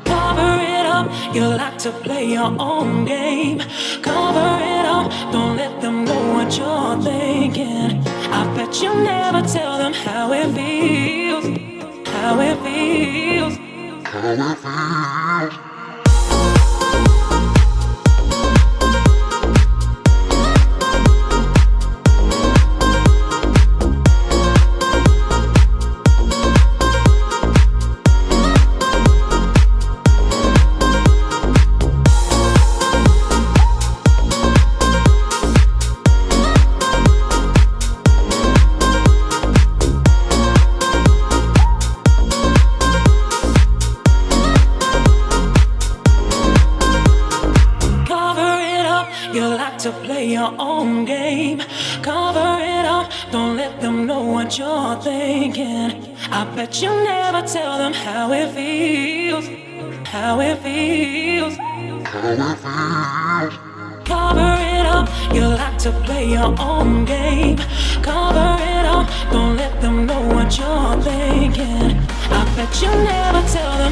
Cover it up, you like to play your own game. Cover it up, don't let them know what you're thinking. I bet you never tell them how it feels, how it feels. To play your own game. Cover it up, don't let them know what you're thinking. I bet you never tell them how it feels, how it feels. Cover it up, you like to play your own game. Cover it up, don't let them know what you're thinking. I bet you never tell them